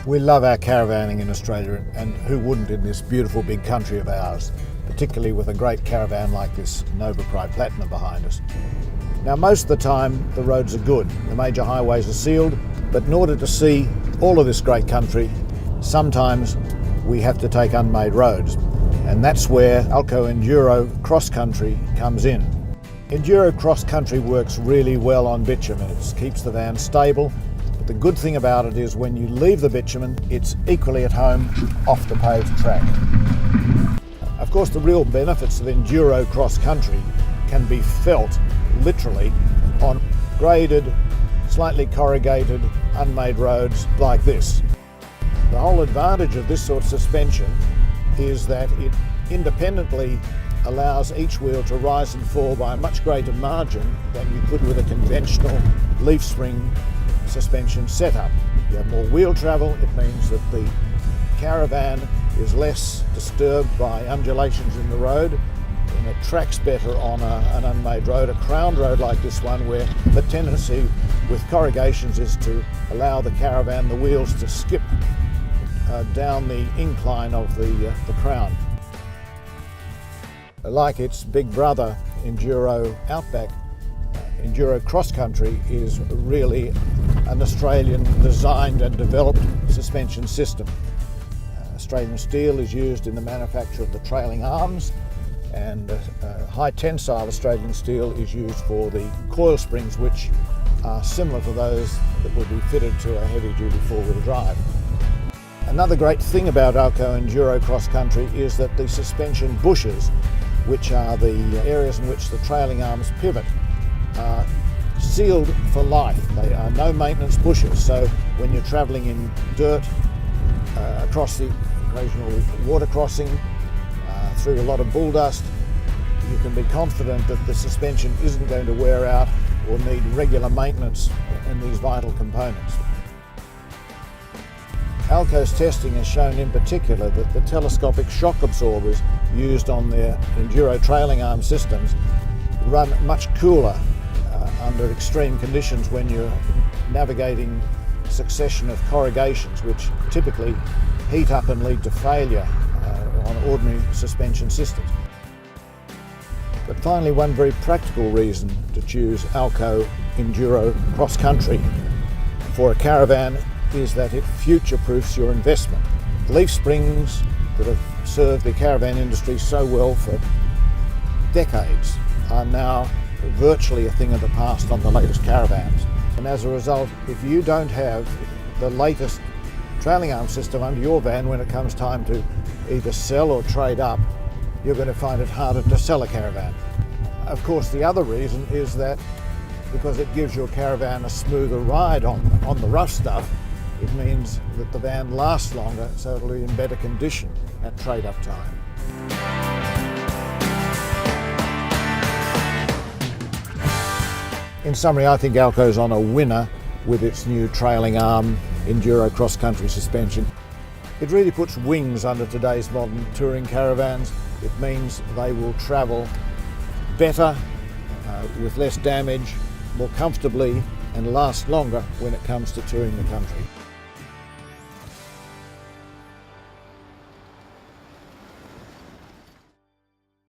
We love our caravanning in Australia, and who wouldn't in this beautiful big country of ours, particularly with a great caravan like this Nova Pride Platinum behind us. Now, most of the time the roads are good, the major highways are sealed, but in order to see all of this great country, sometimes we have to take unmade roads, and that's where AL-KO Enduro Cross Country comes in. Enduro Cross Country works really well on bitumen. It keeps the van stable. The good thing about it is when you leave the bitumen, it's equally at home off the paved track. Of course, the real benefits of Enduro Cross Country can be felt literally on graded, slightly corrugated, unmade roads like this. The whole advantage of this sort of suspension is that it independently allows each wheel to rise and fall by a much greater margin than you could with a conventional leaf spring suspension setup. You have more wheel travel. It means that the caravan is less disturbed by undulations in the road, and it tracks better on an unmade road, a crowned road like this one, where the tendency with corrugations is to allow the caravan, the wheels, to skip down the incline of the crown. Like its big brother Enduro Outback, Enduro Cross Country is really an Australian designed and developed suspension system. Australian steel is used in the manufacture of the trailing arms, and high tensile Australian steel is used for the coil springs, which are similar to those that would be fitted to a heavy duty four-wheel drive. Another great thing about AL-KO Enduro Cross Country is that the suspension bushes, which are the areas in which the trailing arms pivot, are sealed for life. They are no maintenance bushes, so when you're travelling in dirt, across the occasional water crossing, through a lot of bull dust, you can be confident that the suspension isn't going to wear out or need regular maintenance in these vital components. AL-KO's testing has shown in particular that the telescopic shock absorbers used on their Enduro trailing arm systems run much cooler under extreme conditions when you're navigating a succession of corrugations, which typically heat up and lead to failure on ordinary suspension systems. But finally, one very practical reason to choose AL-KO Enduro Cross Country for a caravan is that it future-proofs your investment. Leaf springs that have served the caravan industry so well for decades are now virtually a thing of the past on the latest caravans. And as a result, if you don't have the latest trailing arm system under your van when it comes time to either sell or trade up, you're going to find it harder to sell a caravan. Of course, the other reason is that because it gives your caravan a smoother ride on the rough stuff, it means that the van lasts longer, so it'll be in better condition at trade-up time. In summary, I think AL-KO's on a winner with its new trailing arm Enduro Cross Country suspension. It really puts wings under today's modern touring caravans. It means they will travel better, with less damage, more comfortably, and last longer when it comes to touring the country.